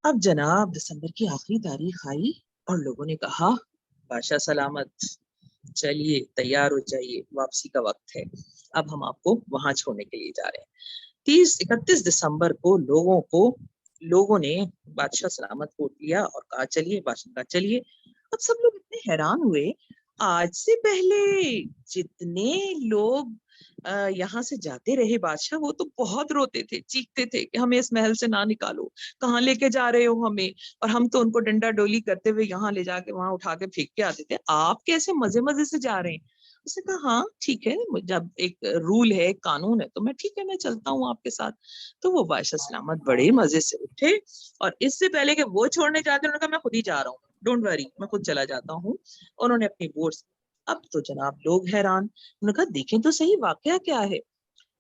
اب جناب دسمبر کی آخری تاریخ آئی اور لوگوں نے کہا بادشاہ سلامت, چلیے تیار ہو جائیے, واپسی کا وقت ہے, اب ہم آپ کو وہاں چھوڑنے کے لیے جا رہے ہیں. 31 دسمبر کو لوگوں نے بادشاہ سلامت کو لیا اور کہا چلیے. بادشاہ کہا چلیے. اب سب لوگ اتنے حیران ہوئے, آج سے پہلے جتنے لوگ یہاں سے جاتے رہے بادشاہ, وہ تو بہت روتے تھے, چیختے تھے کہ ہمیں اس محل سے نہ نکالو, کہاں لے کے جا رہے ہو ہمیں, اور ہم تو ان کو ڈنڈا ڈولی کرتے ہوئے یہاں لے جا کے وہاں اٹھا کے پھینک کے آتے تھے, آپ کیسے مزے مزے سے جا رہے ہیں. اس نے کہا ہاں ٹھیک ہے, جب ایک رول ہے, ایک قانون ہے, تو میں ٹھیک ہے, میں چلتا ہوں آپ کے ساتھ. تو وہ بادشاہ سلامت بڑے مزے سے اٹھے, اور اس سے پہلے کہ وہ چھوڑنے جاتے انہوں نے کہا میں خود ہی جا رہا ہوں, ڈونٹ وری, میں خود چلا جاتا ہوں. انہوں نے اپنی بورڈ. اب تو جناب لوگ حیران, انہوں نے کہا دیکھیں تو صحیح واقعہ کیا ہے.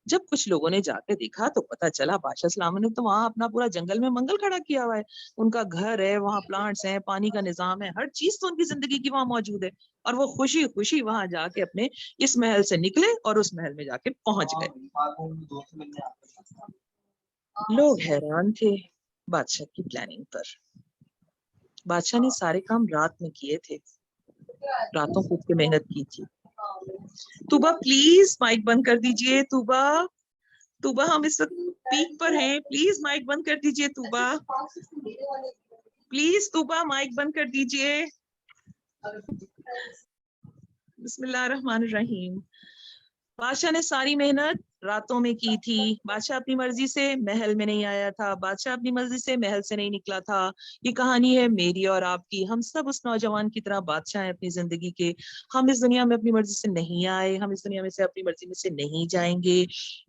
جب کچھ لوگوں نے جا کے دیکھا تو پتا چلا بادشاہ سلامت نے تو وہاں اپنا پورا جنگل میں منگل کھڑا کیا ہوا ہے. ان کا گھر ہے, وہاں پلانٹس ہیں, پانی کا نظام ہے, ہر چیز تو ان کی زندگی کی وہاں موجود ہے. اور وہ خوشی خوشی وہاں جا کے اپنے اس محل سے نکلے اور اس محل میں جا کے پہنچ گئے. لوگ حیران تھے بادشاہ کی پلاننگ پر. بادشاہ نے سارے کام رات میں کیے تھے, راتوں کو اٹھ کے محنت کی تھی. توبہ پلیز مائک بند کر دیجئے. توبہ ہم اس وقت پیک پر ہیں, پلیز مائک بند کر دیجئے. توبہ پلیز, توبہ مائک بند کر دیجئے. بسم اللہ الرحمن الرحیم. بادشاہ نے ساری محنت راتوں میں کی تھی. بادشاہ اپنی مرضی سے محل میں نہیں آیا تھا, بادشاہ اپنی مرضی سے محل سے نہیں نکلا تھا. یہ کہانی ہے میری اور آپ کی. ہم سب اس نوجوان کی طرح بادشاہ ہیں اپنی زندگی کے. ہم اس دنیا میں اپنی مرضی سے نہیں آئے, ہم اس دنیا میں سے اپنی مرضی میں سے نہیں جائیں گے.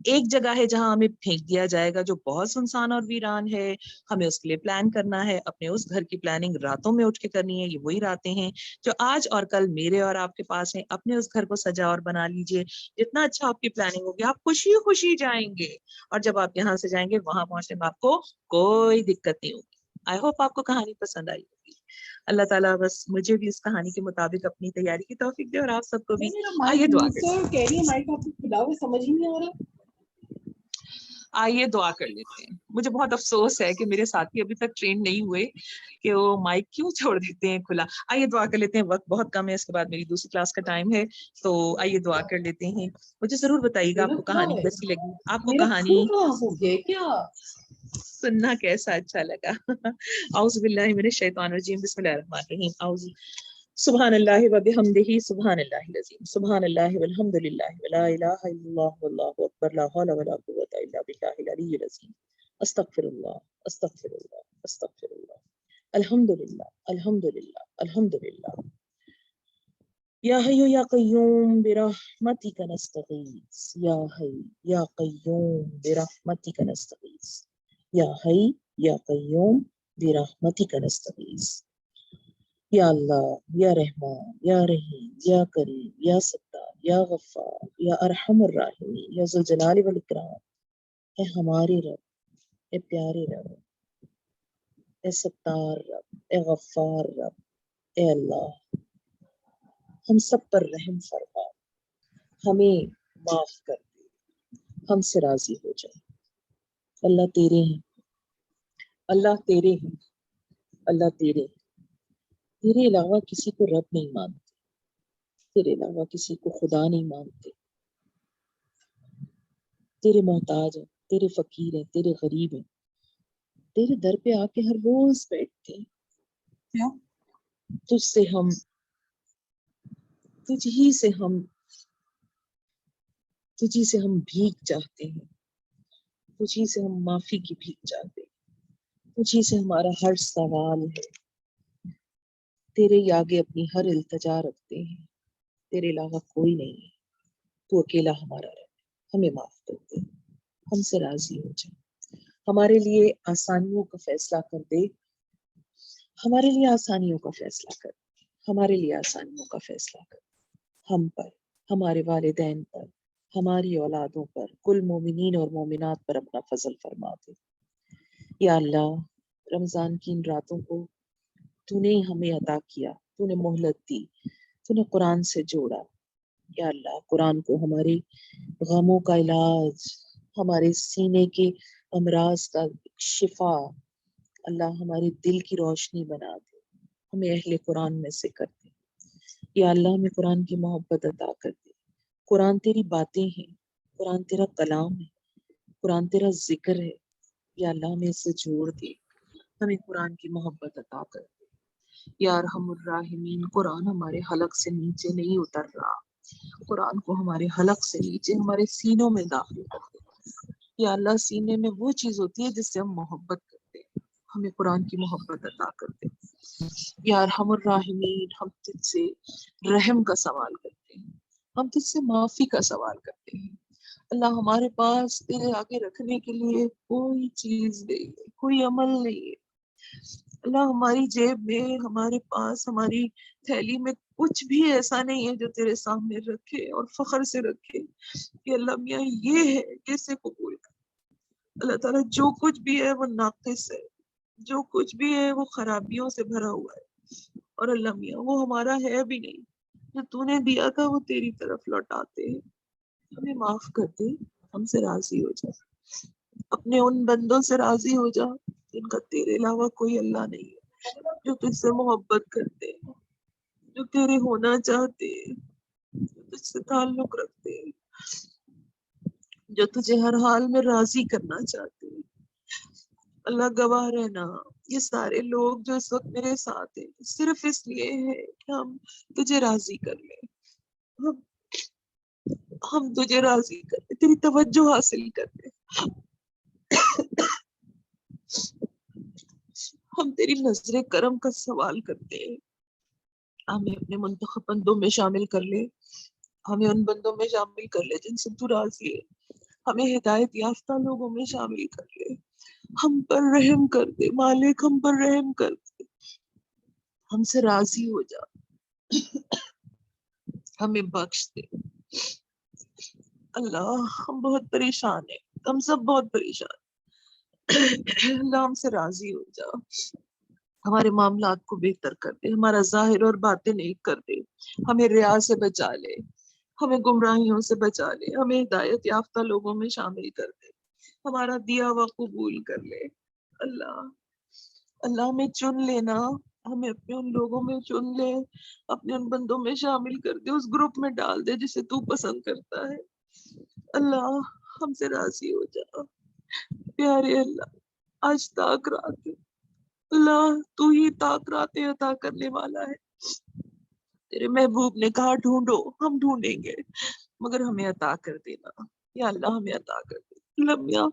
ایک جگہ ہے جہاں ہمیں پھینک دیا جائے گا جو بہت سنسان اور ویران ہے. ہمیں اس کے لیے پلان کرنا ہے. اپنے اس گھر کی پلاننگ راتوں میں اٹھ کے کرنی ہے. یہ وہی راتیں ہیں جو آج اور کل میرے اور آپ کے پاس ہیں. اپنے اس گھر کو سجا اور بنا لیجئے. جتنا اچھا آپ کی پلاننگ ہوگی آپ خوشی خوشی جائیں گے, اور جب آپ یہاں سے جائیں گے وہاں پہنچنے میں آپ کو کوئی دقت نہیں ہوگی. آئی ہوپ آپ کو کہانی پسند آئی ہوگی. اللہ تعالیٰ بس مجھے بھی اس کہانی کے مطابق اپنی تیاری کی توفیق دے, اور آپ سب کو بھی. آئیے دعا آئیے دعا کر لیتے ہیں. مجھے بہت افسوس ہے کہ میرے ساتھی ابھی تک ٹرین نہیں ہوئے کہ وہ مائک کیوں چھوڑ دیتے ہیں کھلا. آئیے دعا کر لیتے ہیں, وقت بہت کم ہے, اس کے بعد میری دوسری کلاس کا ٹائم ہے. تو آئیے دعا کر لیتے ہیں. مجھے ضرور بتائیے گا آپ کو کہانی کیسی لگی, آپ کو کہانی سننا کیسا اچھا لگا. اعوذ باللہ من الشیطان الرجیم, بسم اللہ الرحمن الرحیم. سبحان اللہ و بحمدہ, سبحان اللہ العظیم, سبحان اللہ والحمد للہ ولا الہ الا اللہ واللہ اکبر, لا حول ولا قوۃ الا باللہ العلی العظیم. استغفر اللہ, استغفر اللہ, استغفر اللہ. الحمد للہ, الحمد للہ, الحمد للہ. یا حی یا قیوم برحمتک نستغیث, یا حی یا قیوم برحمتک نستغیث, یا حی یا قیوم برحمتک نستغیث. یا اللہ, یا رحمان, یا رحیم, یا کریم, یا ستار, یا غفار, یا ارحم الراحمین, یا ذوالجلال والاکرام. اے ہمارے رب, اے پیارے رب, اے ستار رب, اے غفار رب, اے اللہ ہم سب پر رحم فرما, ہمیں معاف کر دے, ہم سے راضی ہو جائے. اللہ تیرے ہیں, اللہ تیرے ہیں, اللہ تیرے ہیں. تیرے علاوہ کسی کو رب نہیں مانتے, تیرے علاوہ کسی کو خدا نہیں مانتے. تیرے محتاج ہیں, تیرے فقیر ہیں, تیرے غریب ہیں. تیرے در پہ آ کے ہر روز بیٹھتے ہیں. تجھ سے ہم, تجھی سے ہم بھیک چاہتے ہیں, تجھی سے ہم معافی کی بھیک چاہتے ہیں. تجھی سے ہمارا ہر سوال ہے, تیرے آگے اپنی ہر التجا رکھتے ہیں. تیرے علاوہ کوئی نہیں ہے، تو اکیلا ہمارا رب، ہمیں معاف کر دے، ہم سے راضی ہو جا، ہمارے لیے آسانیوں کا فیصلہ کر دے، ہمارے لیے آسانیوں کا فیصلہ کر، ہمارے لیے آسانیوں کا فیصلہ کر، ہم پر، ہمارے والدین پر، ہماری اولادوں پر، کل مومنین اور مومنات پر اپنا فضل فرما دے۔ یا اللہ، رمضان کی ان راتوں کو تو نے ہمیں عطا کیا، تو نے مہلت دی، تو نے قرآن سے جوڑا۔ یا اللہ، قرآن کو ہمارے غموں کا علاج، ہمارے سینے کے امراض کا شفا، اللہ ہمارے دل کی روشنی بنا دے، ہمیں اہل قرآن میں سے کر دے۔ یا اللہ، ہمیں قرآن کی محبت عطا کر دے۔ قرآن تیری باتیں ہیں، قرآن تیرا کلام ہے، قرآن تیرا ذکر ہے۔ یا اللہ، ہمیں اس سے جوڑ دے، ہمیں قرآن کی محبت عطا کر دے۔ یا ارحم الراحمین، قرآن ہمارے حلق سے نیچے نہیں اتر رہا، قرآن کو ہمارے حلق سے نیچے ہمارے سینوں میں داخل کر دے۔ یا اللہ، سینے میں وہ چیز ہوتی ہے جس سے ہم محبت کرتے ہیں، ہمیں قرآن کی محبت عطا کر دے۔ یا ارحم الراحمین، ہم تجھ سے رحم کا سوال کرتے ہیں، ہم تجھ سے معافی کا سوال کرتے ہیں۔ اللہ، ہمارے پاس تیرے آگے رکھنے کے لیے کوئی چیز نہیں ہے، کوئی عمل نہیں ہے۔ اللہ، ہماری جیب میں، ہمارے پاس، ہماری تھیلی میں کچھ بھی ایسا نہیں ہے جو تیرے سامنے رکھے اور فخر سے رکھے کہ اللہ میاں یہ ہے، کیسے قبول کر۔ اللہ تعالیٰ، جو کچھ بھی ہے وہ ناقص ہے، جو کچھ بھی ہے وہ خرابیوں سے بھرا ہوا ہے، اور اللہ میاں وہ ہمارا ہے بھی نہیں، جو تو نے دیا تھا وہ تیری طرف لوٹاتے ہیں۔ ہمیں معاف کر دے، ہم سے راضی ہو جا، اپنے ان بندوں سے راضی ہو جا جن کا تیرے علاوہ کوئی اللہ نہیں ہے، جو تجھ سے محبت کرتے ہیں، جو تیرے ہونا چاہتے ہیں، جو تجھ سے تعلق رکھتے ہیں، جو تجھے ہر حال میں راضی کرنا چاہتے ہیں۔ اللہ گواہ رہنا، یہ سارے لوگ جو اس وقت میرے ساتھ ہیں صرف اس لیے ہے کہ ہم تجھے راضی کر لیں، ہم ہم تجھے راضی کرتے، تیری توجہ حاصل کرتے، ہم تیری نظر کرم کا سوال کرتے ہیں۔ ہمیں اپنے منتخب بندوں میں شامل کر لے، ہمیں ان بندوں میں شامل کر لے جن سے تو راضی ہے، ہمیں ہدایت یافتہ لوگوں میں شامل کر لے، ہم پر رحم کر دے مالک، ہم پر رحم کر دے، ہم سے راضی ہو جا، ہمیں بخش دے۔ اللہ، ہم بہت پریشان ہیں، ہم سب بہت پریشان ہیں۔ اللہ، ہم سے راضی ہو جا، ہمارے معاملات کو بہتر کر دے، ہمارا ظاہر اور باطن ایک کر دے، ہمیں ریا سے بچا لے، ہمیں گمراہیوں سے بچا لے، ہمیں ہدایت یافتہ لوگوں میں شامل کر دے، ہمارا دیا ہوا قبول کر لے۔ اللہ، اللہ ہمیں چن لینا، ہمیں اپنے ان لوگوں میں چن لے، اپنے ان بندوں میں شامل کر دے، اس گروپ میں ڈال دے جسے تو پسند کرتا ہے۔ اللہ، ہم سے راضی ہو جا پیارے اللہ، آج تاک رات ہے، اللہ تو ہی تاک راتیں عطا کرنے والا ہے۔ تیرے محبوب نے کہا ڈھونڈو، ہم ڈھونڈیں گے، مگر ہمیں عطا کر دینا۔ یا اللہ، ہمیں عطا کر دے۔ اللہ میاں،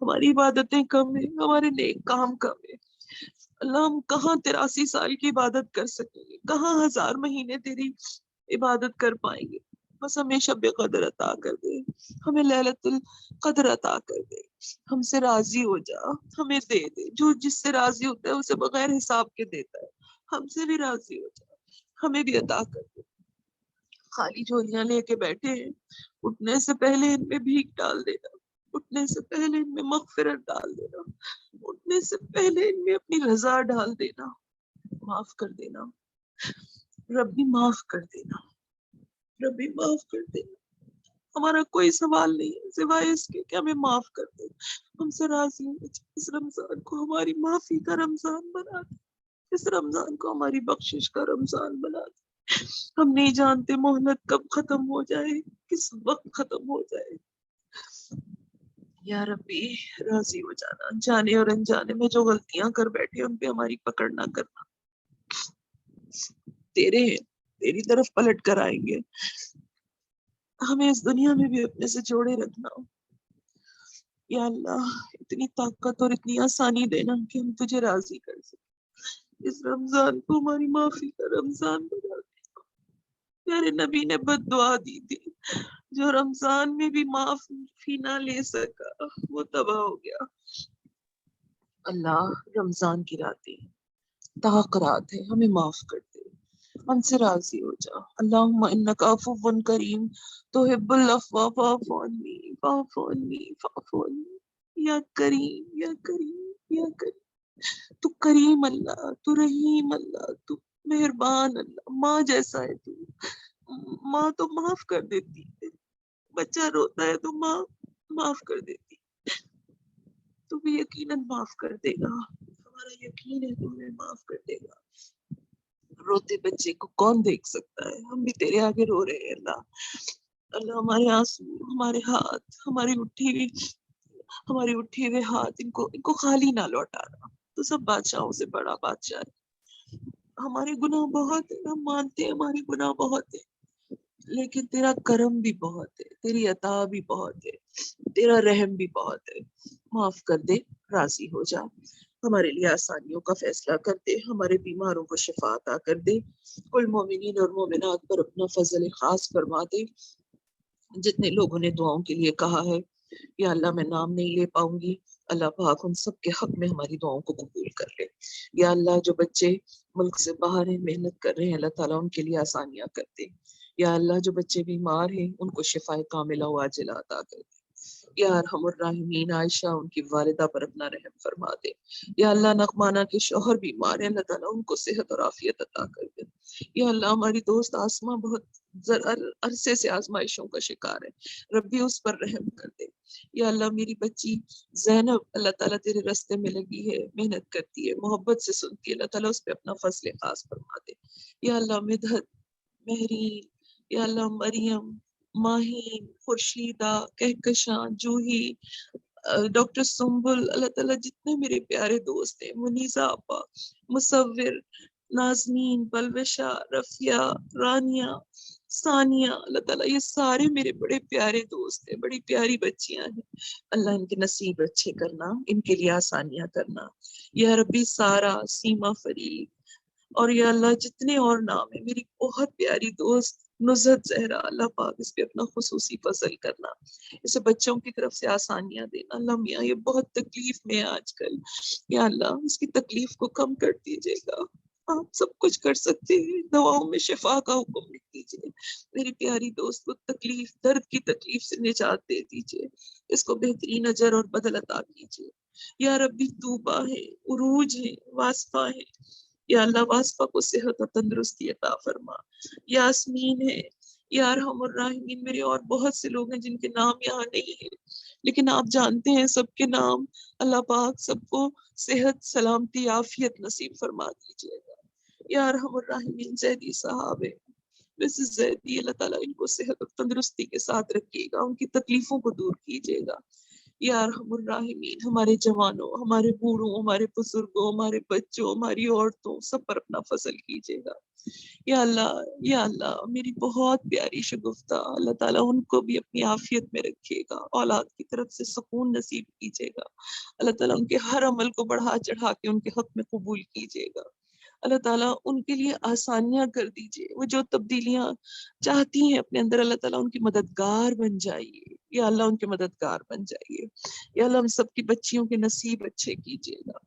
ہماری عبادتیں کم ہیں، ہمارے نیک کام کم ہیں، اللہ ہم کہاں 83 سال کی عبادت کر سکیں گے، کہاں 1000 مہینے تیری عبادت کر پائیں گے۔ بس ہمیں شب قدر عطا کر دے، ہمیں لیلۃ القدر عطا کر دے، ہم سے راضی ہو جا، ہمیں دے دے، جو جس سے راضی ہوتا ہے اسے بغیر حساب کے دیتا ہے، ہم سے بھی راضی ہو جا، ہمیں بھی عطا کر دے۔ خالی جھولیاں لے کے بیٹھے ہیں، اٹھنے سے پہلے ان میں بھیک ڈال دینا، اٹھنے سے پہلے ان میں مغفرت ڈال دینا، اٹھنے سے پہلے ان میں اپنی رضا ڈال دینا، معاف کر دینا، ربی معاف کر دینا، ربی معاف کر دینا۔ ہمارا کوئی سوال نہیں ہے سوائے اس کے کہ ہمیں معاف کر دے، ہم سے راضی ہو جائے۔ اس رمضان کو ہماری معافی کا رمضان بنا دے، اس رمضان کو ہماری بخشش کا رمضان بنا دے۔ ہم نہیں جانتے مہلت کب ختم ہو جائے، کس وقت ختم ہو جائے۔ یا ربی، راضی ہو جانا، جانے اور انجانے میں جو غلطیاں کر بیٹھے ان پہ ہماری پکڑ نہ کرنا، تیرے ہیں، تیری طرف پلٹ کر آئیں گے، ہمیں اس دنیا میں بھی اپنے سے جوڑے رکھنا۔ یا اللہ، اتنی طاقت اور اتنی آسانی دینا کہ ہم تجھے راضی کر سکیں، اس رمضان کو ہماری معافی کا رمضان بنا دے۔ پیارے نبی نے بد دعا دی تھی، جو رمضان میں بھی معافی نہ لے سکا وہ تباہ ہو گیا۔ اللہ، رمضان کی راتیں تحقرات ہے، ہمیں معاف کر دے، ہم سے راضی ہو جا۔ اللہم انک عفو کریم تحب العفو فاعف عنی فاعف عنی فاعف عنی، یا کریم یا کریم یا کریم، تو کریم اللہ، تو رحیم اللہ، تو مہربان اللہ، ماں جیسا ہے تو۔ ماں تو معاف کر دیتی ہے، بچہ روتا ہے تو ماں معاف کر دیتی، تو بھی یقیناً معاف کر دے گا، ہمارا یقین ہے تو ہمیں معاف کر دے گا۔ روتے بچے کو کون دیکھ سکتا ہے؟ ہم بھی تیرے آگے رو رہے ہیں اللہ۔ اللہ، ہمارے آنسو، ہمارے ہاتھ، ہماری اٹھی ہوئے ہاتھ، ان کو خالی نہ لوٹانا، تو سب بادشاہوں سے بڑا بادشاہ ہے۔ ہمارے گناہ بہت ہے، ہم مانتے ہیں ہمارے گناہ بہت ہے، لیکن تیرا کرم بھی بہت ہے، تیری عطا بھی بہت ہے، تیرا رحم بھی بہت ہے۔ معاف کر دے، راضی ہو جا، ہمارے لیے آسانیوں کا فیصلہ کر دے، ہمارے بیماروں کو شفا عطا کر دے، کل مومنین اور مومنات پر اپنا فضل خاص فرما دے۔ جتنے لوگوں نے دعاؤں کے لیے کہا ہے، یا اللہ میں نام نہیں لے پاؤں گی، اللہ پاک ان سب کے حق میں ہماری دعاؤں کو قبول کر لے۔ یا اللہ، جو بچے ملک سے باہر ہیں، محنت کر رہے ہیں، اللہ تعالیٰ ان کے لیے آسانیاں کر دے۔ یا اللہ، جو بچے بیمار ہیں ان کو شفا کاملہ و عاجلہ عطا کر دے۔ یا ارحم الراحمین، عائشہ ان کی والدہ پر اپنا رحم فرما دے۔ یا اللہ، نغمانہ کے شوہر بیمار ہیں، اللہ تعالیٰ ان کو صحت اور عافیت عطا کر دے۔ یا اللہ، ہماری دوست آسماں بہت عرصے سے آزمائشوں کا شکار ہے، ربی اس پر رحم کر دے۔ یا اللہ، میری بچی زینب اللہ تعالیٰ تیرے راستے میں لگی ہے، محنت کرتی ہے، محبت سے سنتی ہے، اللہ تعالیٰ اس پہ اپنا فضل خاص فرما دے۔ یا اللہ، مدحت، مہرین، یا اللہ، مریم، ماہین، خورشیدہ، کہکشاں، جوہی، ڈاکٹر سنبل، اللہ تعالیٰ جتنے میرے پیارے دوست ہیں، منیزہ آپا، مصور، نازنین، بلوشا، رفیہ، رانیہ، ثانیہ، اللہ تعالیٰ یہ سارے میرے بڑے پیارے دوست ہیں، بڑی پیاری بچیاں ہیں، اللہ ان کے نصیب اچھے کرنا، ان کے لیے آسانیاں کرنا۔ یا ربی، سارا، سیما فرید، اور یا اللہ جتنے اور نام ہیں، میری بہت پیاری دوست نزہت زہرا، اللہ پاک اس پہ اپنا خصوصی فضل کرنا، اسے بچوں کی طرف سے آسانیاں دینا۔ اللہ میاں، یہ بہت تکلیف میں ہے آج کل، یا اللہ اس کی تکلیف کو کم کر دیجیے گا، آپ سب کچھ کر سکتے ہیں، دواؤں میں شفا کا حکم لکھ دیجیے، میری پیاری دوست کو تکلیف، درد کی تکلیف سے نجات دے دیجیے، اس کو بہترین اجر اور بدل عطا کیجیے۔ یا ربی، توبہ ہے، عروج ہے، واسفہ ہے، یا اللہ واسفہ کو صحت اور تندرستی عطا فرما۔ یاسمین ہے، یا ارحم الراحمین، میرے اور بہت سے لوگ ہیں جن کے نام یہاں نہیں ہیں، لیکن آپ جانتے ہیں سب کے نام، اللہ پاک سب کو صحت، سلامتی، عافیت نصیب فرما دیجیے گا۔ یا ارحم الراحمین، زیدی صاحب ہے، مسز زیدی، اللہ تعالیٰ ان کو صحت اور تندرستی کے ساتھ رکھیے گا، ان کی تکلیفوں کو دور کیجیے گا۔ یا ارحم الراحمین، ہمارے جوانوں، ہمارے بوڑھوں، ہمارے بزرگوں، ہمارے بچوں، ہماری عورتوں، سب پر اپنا فضل کیجیے گا۔ یا اللہ، یا اللہ، میری بہت پیاری شگفتہ، اللہ تعالیٰ ان کو بھی اپنی عافیت میں رکھیے گا، اولاد کی طرف سے سکون نصیب کیجیے گا، اللہ تعالیٰ ان کے ہر عمل کو بڑھا چڑھا کے ان کے حق میں قبول کیجیے گا، اللہ تعالیٰ ان کے لیے آسانیاں کر دیجیے، وہ جو تبدیلیاں چاہتی ہیں اپنے اندر، اللہ تعالیٰ ان کی مددگار بن جائیے، یا اللہ ان کے مددگار بن جائیے، یا اللہ ہم سب کی بچیوں کے نصیب اچھے کیجیے گا،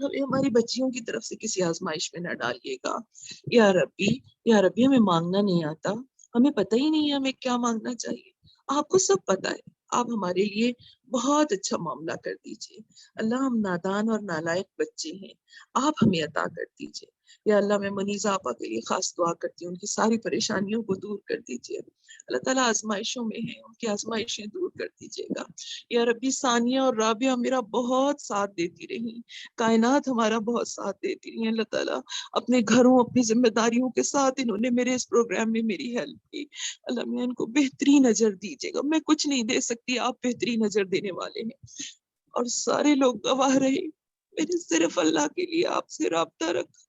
ہمیں ہماری بچیوں کی طرف سے کسی آزمائش میں نہ ڈالیے گا۔ یا ربی، یا ربی، ہمیں مانگنا نہیں آتا، ہمیں پتہ ہی نہیں ہے ہمیں کیا مانگنا چاہیے، آپ کو سب پتہ ہے، آپ ہمارے لیے بہت اچھا معاملہ کر دیجیے، اللہ ہم نادان اور نالائق بچے ہیں، آپ ہمیں عطا کر دیجیے۔ یا اللہ، میں منیزہ آپا کے لیے خاص دعا کرتی ہوں، ان کی ساری پریشانیوں کو دور کر دیجیے، اللہ تعالیٰ آزمائشوں میں ہیں، ان کی آزمائشیں دور کر دیجیے گا۔ یا ربی، ثانیہ اور رابعہ میرا بہت ساتھ دیتی رہی، کائنات ہمارا بہت ساتھ دیتی رہی ہیں، اللہ تعالیٰ اپنے گھروں، اپنی ذمہ داریوں کے ساتھ انہوں نے میرے اس پروگرام میں میری ہیلپ کی، اللہ میں ان کو بہترین اجر دیجیے گا، میں کچھ نہیں دے سکتی، آپ بہترین اجر دینے والے ہیں، اور سارے لوگ گواہ رہے، میں نے صرف اللہ کے لیے آپ سے رابطہ رکھا،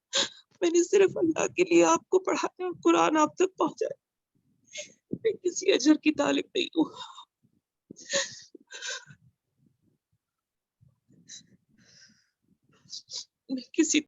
میں نے صرف اللہ کے لیے آپ کو پڑھایا، قرآن آپ تک پہنچایا، میں کسی اجر کی طالب نہیں ہوں، میں کسی